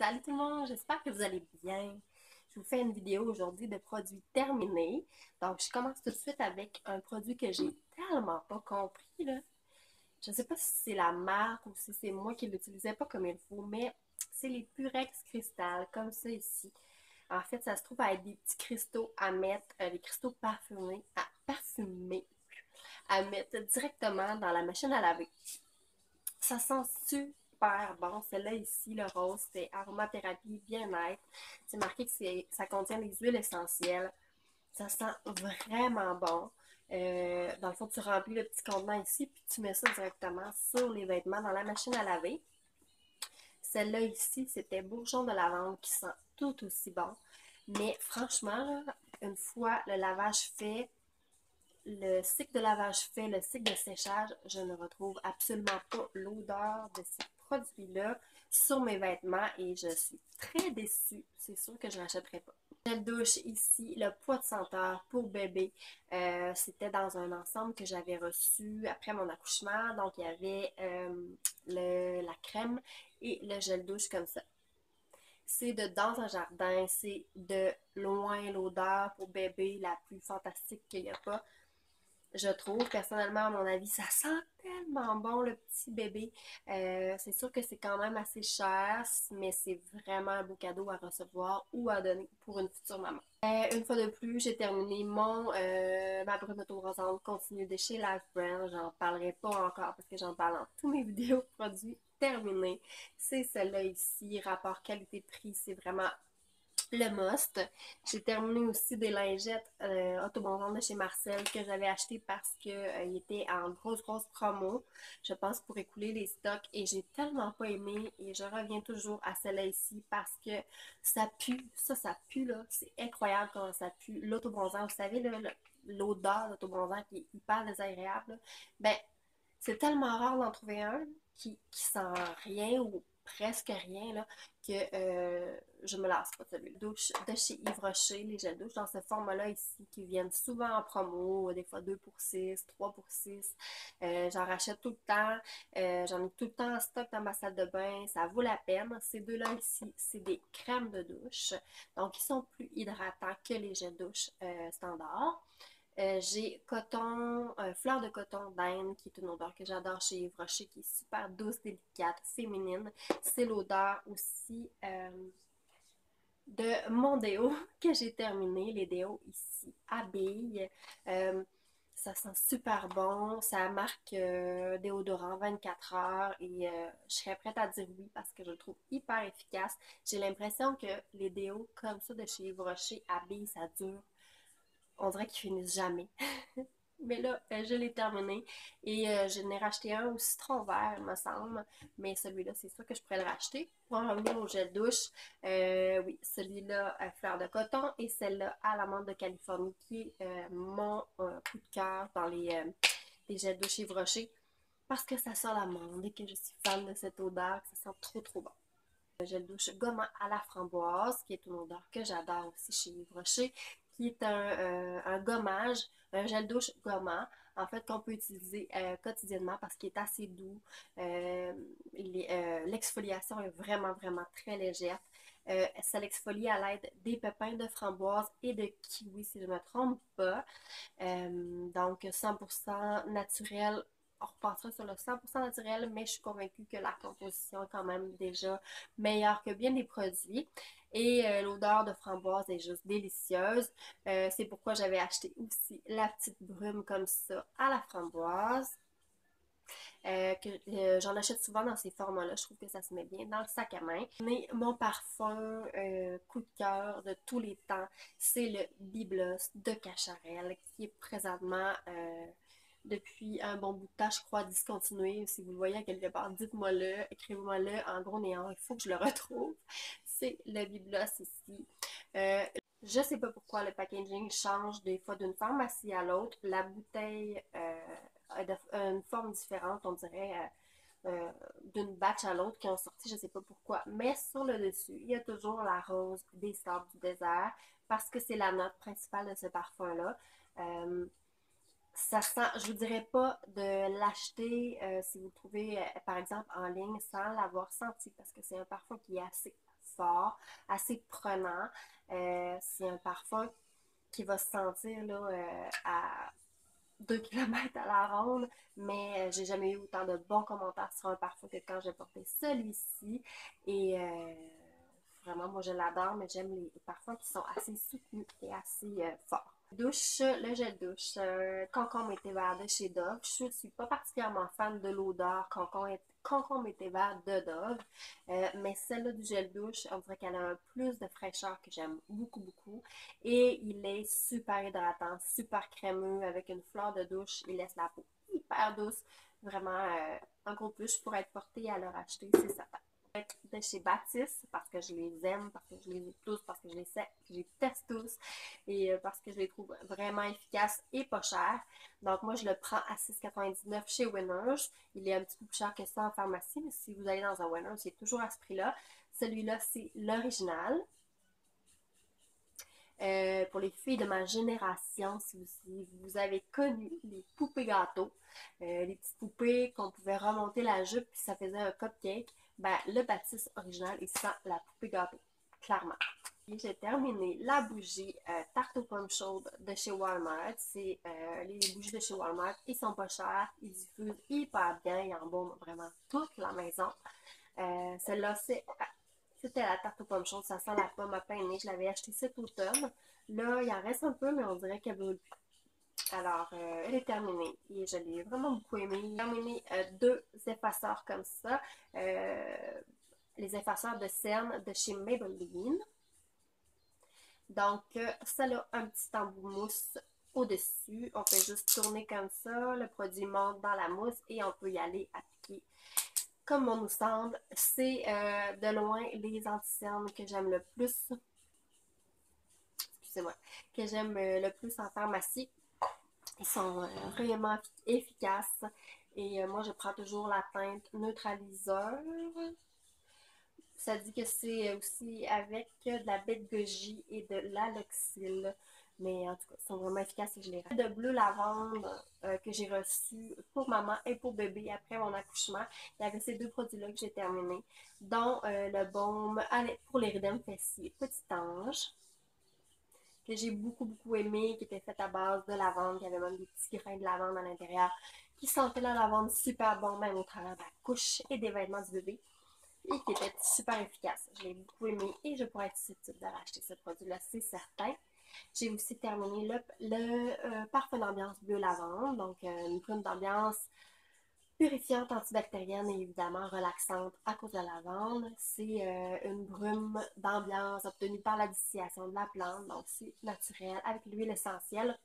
Salut tout le monde, j'espère que vous allez bien. Je vous fais une vidéo aujourd'hui de produits terminés. Donc, je commence tout de suite avec un produit que j'ai tellement pas compris, là. Je ne sais pas si c'est la marque ou si c'est moi qui l'utilisais pas comme il faut, mais c'est les Purex Cristal, comme ça ici. En fait, ça se trouve à être des petits cristaux à mettre, des cristaux à mettre directement dans la machine à laver. Ça sent super bon. Celle-là ici, le rose, c'est aromathérapie bien-être. C'est marqué que ça contient des huiles essentielles. Ça sent vraiment bon. Dans le fond, tu remplis le petit contenant ici, puis tu mets ça directement sur les vêtements dans la machine à laver. Celle-là ici, c'était bourgeon de lavande qui sent tout aussi bon. Mais franchement, là, une fois le lavage fait, le cycle de lavage fait, le cycle de séchage, je ne retrouve absolument pas l'odeur de ces produits-là sur mes vêtements et je suis très déçue. C'est sûr que je ne l'achèterai pas. Gel douche ici, le poids de senteur pour bébé. C'était dans un ensemble que j'avais reçu après mon accouchement. Donc, il y avait la crème et le gel douche comme ça. C'est de dans un jardin, c'est de loin l'odeur pour bébé la plus fantastique qu'il n'y a pas. Je trouve, personnellement, à mon avis, ça sent tellement bon le petit bébé. C'est sûr que c'est quand même assez cher, mais c'est vraiment un beau cadeau à recevoir ou à donner pour une future maman. Une fois de plus, j'ai terminé ma brume auto-rosante continue de chez Life Brand. J'en parlerai pas encore parce que j'en parle dans tous mes vidéos de produits terminés. C'est celle-là ici, rapport qualité-prix, c'est vraiment le must. J'ai terminé aussi des lingettes autobondantes de chez Marcel que j'avais acheté parce que il était en grosse promo, je pense pour écouler les stocks et j'ai tellement pas aimé et je reviens toujours à celle-là ici parce que ça pue, ça pue là, c'est incroyable comment ça pue. L'autobronzant, vous savez l'odeur d'autobronzant qui est hyper désagréable, là. Ben c'est tellement rare d'en trouver un qui sent rien ou presque rien là, que je me lasse pas de celui-là. Douche de chez Yves Rocher, les gels douche dans ce format-là ici, qui viennent souvent en promo, des fois 2 pour 6, 3 pour 6. J'en rachète tout le temps. J'en ai tout le temps en stock dans ma salle de bain. Ça vaut la peine. Ces deux-là ici, c'est des crèmes de douche. Donc, ils sont plus hydratants que les gels douche standards. J'ai fleur de coton d'Inde, qui est une odeur que j'adore chez Yves Rocher, qui est super douce, délicate, féminine. C'est l'odeur aussi de mon déo que j'ai terminé, les déos ici, Abille. Euh, Ça sent super bon, ça marque déodorant 24 heures et je serais prête à dire oui parce que je le trouve hyper efficace. J'ai l'impression que les déos comme ça de chez Yves Rocher, Abille, ça dure, on dirait qu'ils finissent jamais. Mais là, je l'ai terminé et je n'ai racheté un au citron vert, il me semble. Mais celui-là, c'est sûr que je pourrais le racheter. Pour en revenir au gel douche, oui, celui-là à fleur de coton et celle-là à l'amande de Californie qui est mon coup de cœur dans les gels douche Yves Rocher parce que ça sent l'amande et que je suis fan de cette odeur, que ça sent trop bon. Le gel douche gommant à la framboise, qui est une odeur que j'adore aussi chez Yves Rocher, qui est un gommage, un gel douche gommant, en fait, qu'on peut utiliser quotidiennement parce qu'il est assez doux. L'exfoliation est vraiment très légère. Ça l'exfolie à l'aide des pépins de framboise et de kiwi, si je ne me trompe pas. Donc, 100% naturel. On repassera sur le 100% naturel, mais je suis convaincue que la composition est quand même déjà meilleure que bien des produits. Et l'odeur de framboise est juste délicieuse. C'est pourquoi j'avais acheté aussi la petite brume comme ça à la framboise. J'en achète souvent dans ces formats-là. Je trouve que ça se met bien dans le sac à main. Mais mon parfum coup de cœur de tous les temps, c'est le Biblos de Cacharel qui est présentement depuis un bon bout de temps, je crois, discontinué. Si vous le voyez à quelque part, dites-moi-le, écrivez-moi-le en gros néant. Il faut que je le retrouve. C'est le Biblos ici. Je sais pas pourquoi le packaging change des fois d'une pharmacie à l'autre. La bouteille a une forme différente, on dirait, d'une batch à l'autre qui ont sorti, je sais pas pourquoi. Mais sur le dessus, il y a toujours la rose des sables du désert parce que c'est la note principale de ce parfum-là. Ça sent, je vous dirais pas de l'acheter si vous le trouvez par exemple en ligne sans l'avoir senti parce que c'est un parfum qui est assez fort, assez prenant. C'est un parfum qui va se sentir là, à 2 km à la ronde, mais j'ai jamais eu autant de bons commentaires sur un parfum que quand j'ai porté celui-ci. Et vraiment, moi je l'adore, mais j'aime les parfums qui sont assez soutenus et assez forts. Douche, le gel douche, concombre et thé vert de chez Dove. Je ne suis pas particulièrement fan de l'odeur concombre et thé vert de Dove, mais celle-là du gel douche, on dirait qu'elle a un plus de fraîcheur que j'aime beaucoup, beaucoup. Et il est super hydratant, super crémeux, avec une fleur de douche. Il laisse la peau hyper douce. Vraiment, un gros plus pour être porté à leur acheter, c'est certain. De chez Baptiste, parce que je les aime, parce que je les ai tous, parce que je les teste tous et parce que je les trouve vraiment efficaces et pas chers. Donc moi je le prends à 6,99 chez Winners. Il est un petit peu plus cher que ça en pharmacie, mais si vous allez dans un Winners, c'est toujours à ce prix-là. Celui-là, c'est l'original. Pour les filles de ma génération, si vous avez connu les poupées gâteaux, les petites poupées qu'on pouvait remonter la jupe puis ça faisait un cupcake, ben le Baptiste original il sent la poupée gâteau, clairement. Et j'ai terminé la bougie tarte aux pommes chaudes de chez Walmart. C'est les bougies de chez Walmart, ils sont pas chers, ils diffusent hyper bien, ils embaument vraiment toute la maison. Celle-là, c'était la tarte aux pommes chaudes, ça sent la pomme à pain né. Je l'avais acheté cet automne. Là, il en reste un peu, mais on dirait qu'elle brûle plus. Alors, elle est terminée et je l'ai vraiment beaucoup aimée. J'ai terminé deux effaceurs comme ça. Les effaceurs de cerne de chez Maybelline. Donc, ça a un petit embout mousse au-dessus. On fait juste tourner comme ça. Le produit monte dans la mousse et on peut y aller appliquer comme on nous semble. C'est de loin les anti-cernes que j'aime le plus. Excusez-moi. Que j'aime le plus en pharmacie. Ils sont vraiment efficaces. Et moi, je prends toujours la teinte neutraliseur. Ça dit que c'est aussi avec de la bête goji et de l'aloxyl. Mais en tout cas, ils sont vraiment efficaces et je les rends. De bleu lavande que j'ai reçu pour maman et pour bébé après mon accouchement. Il y avait ces deux produits-là que j'ai terminés, dont le baume pour les rides fessiers Petit Ange, que j'ai beaucoup, beaucoup aimé, qui était fait à base de lavande, qui avait même des petits grains de lavande à l'intérieur, qui sentait la lavande super bon, même au travers de la couche et des vêtements du bébé et qui était super efficace. Je l'ai beaucoup aimé et je pourrais être susceptible de racheter ce produit-là, c'est certain. J'ai aussi terminé le parfum d'ambiance bleu lavande, donc une brume d'ambiance purifiante, antibactérienne et évidemment relaxante à cause de la lavande. C'est une brume d'ambiance obtenue par la distillation de la plante, donc c'est naturel avec l'huile essentielle.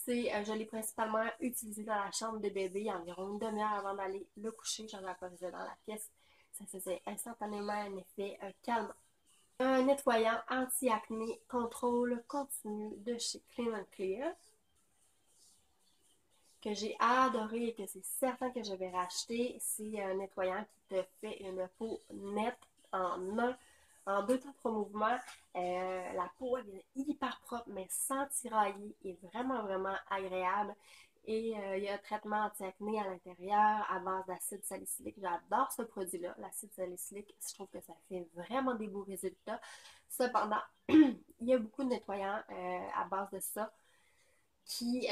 Je l'ai principalement utilisé dans la chambre de bébé environ une demi-heure avant d'aller le coucher. J'en vaporisais dans la pièce. Ça faisait instantanément un effet calmant. Un nettoyant anti-acné contrôle continu de chez Clean & Clear que j'ai adoré et que c'est certain que je vais racheter. C'est un nettoyant qui te fait une peau nette en 2 temps 3 mouvements. La peau elle est hyper propre mais sans tirailler et vraiment vraiment agréable. Et il y a un traitement anti-acné à l'intérieur à base d'acide salicylique. J'adore ce produit-là, l'acide salicylique. Je trouve que ça fait vraiment des beaux résultats. Cependant, il y a beaucoup de nettoyants à base de ça qui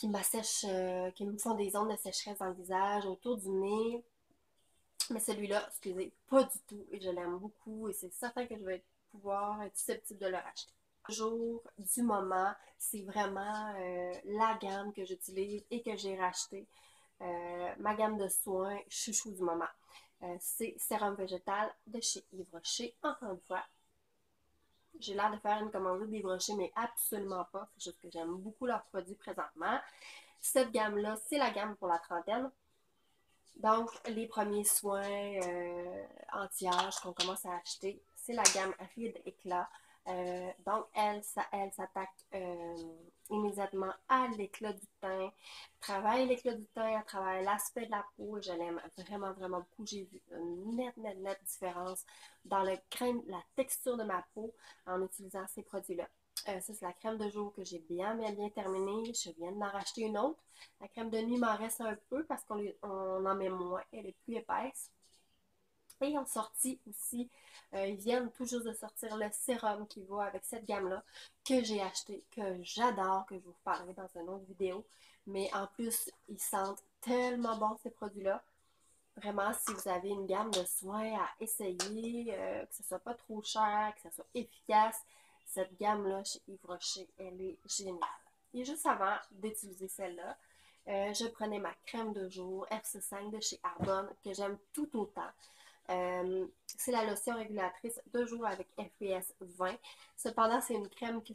m'assèchent, qui me font des zones de sécheresse dans le visage, autour du nez. Mais celui-là, excusez, pas du tout. Et je l'aime beaucoup et c'est certain que je vais pouvoir être susceptible de le racheter. Le jour du moment, c'est vraiment la gamme que j'utilise et que j'ai racheté. Ma gamme de soins chouchou du moment. C'est sérum végétal de chez Yves Rocher. Encore une fois, j'ai l'air de faire une commande des brochets, mais absolument pas. C'est juste que j'aime beaucoup leurs produits présentement. Cette gamme-là, c'est la gamme pour la trentaine. Donc, les premiers soins anti-âge qu'on commence à acheter, c'est la gamme Ride Éclat. Donc, elle s'attaque immédiatement à l'éclat du teint, travaille l'éclat du teint, elle travaille l'aspect de la peau et je l'aime vraiment, vraiment beaucoup. J'ai vu une nette différence dans le grain, la texture de ma peau en utilisant ces produits-là. Ça, c'est la crème de jour que j'ai bien terminée. Je viens d'en racheter une autre. La crème de nuit m'en reste un peu parce qu'on en met moins. Elle est plus épaisse. Et en sortie aussi, ils viennent tout juste de sortir le sérum qui va avec cette gamme-là, que j'ai acheté, que j'adore, que je vous parlerai dans une autre vidéo. Mais en plus, ils sentent tellement bon ces produits-là. Vraiment, si vous avez une gamme de soins à essayer, que ce soit pas trop cher, que ce soit efficace, cette gamme-là chez Yves Rocher, elle est géniale. Et juste avant d'utiliser celle-là, je prenais ma crème de jour FC5 de chez Arbonne, que j'aime tout autant. C'est la lotion régulatrice de jour avec FPS 20. Cependant, c'est une crème que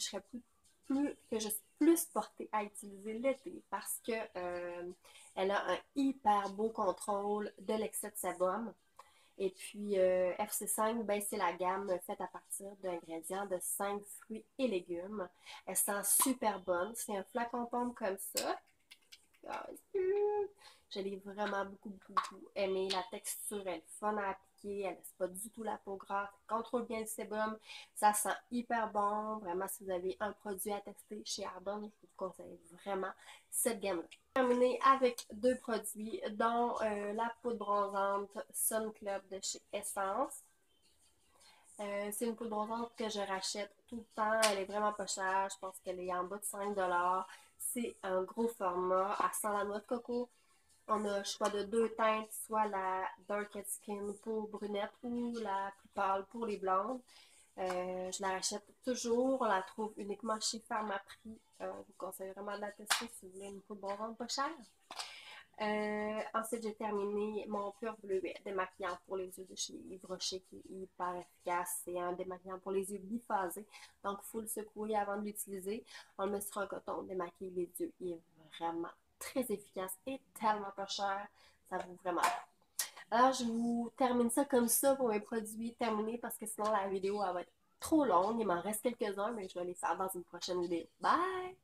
que je suis plus portée à utiliser l'été parce que elle a un hyper beau contrôle de l'excès de sébum. Et puis FC5, ben, c'est la gamme faite à partir d'ingrédients de 5 fruits et légumes. Elle sent super bonne. C'est un flacon pomme comme ça. Je l'ai vraiment beaucoup aimé. La texture, elle est fun à appliquer. Elle laisse pas du tout la peau grasse. Elle contrôle bien le sébum. Ça sent hyper bon. Vraiment, si vous avez un produit à tester chez Arbonne, je vous conseille vraiment cette gamme-là. Terminé avec deux produits, dont la poudre bronzante Sun Club de chez Essence. C'est une poudre bronzante que je rachète tout le temps. Elle est vraiment pas chère. Je pense qu'elle est en bas de 5 $. C'est un gros format. Elle sent la noix de coco. On a le choix de deux teintes, soit la Darkest Skin pour brunette ou la plus pâle pour les blondes. Je la rachète toujours. On la trouve uniquement chez Pharmaprix. Je vous conseille vraiment de la tester si vous voulez une poudre bronzante pas chère. Ensuite, j'ai terminé mon Pure Bleuet démaquillant pour les yeux de chez Yves Rocher qui est hyper efficace. C'est un démaquillant pour les yeux biphasés. Donc, il faut le secouer avant de l'utiliser. On le met sur un coton, démaquille les yeux. Il est vraiment très efficace et tellement pas cher. Ça vaut vraiment. Alors, je vous termine ça comme ça pour mes produits terminés parce que sinon la vidéo elle va être trop longue. Il m'en reste quelques-uns, mais je vais les faire dans une prochaine vidéo. Bye!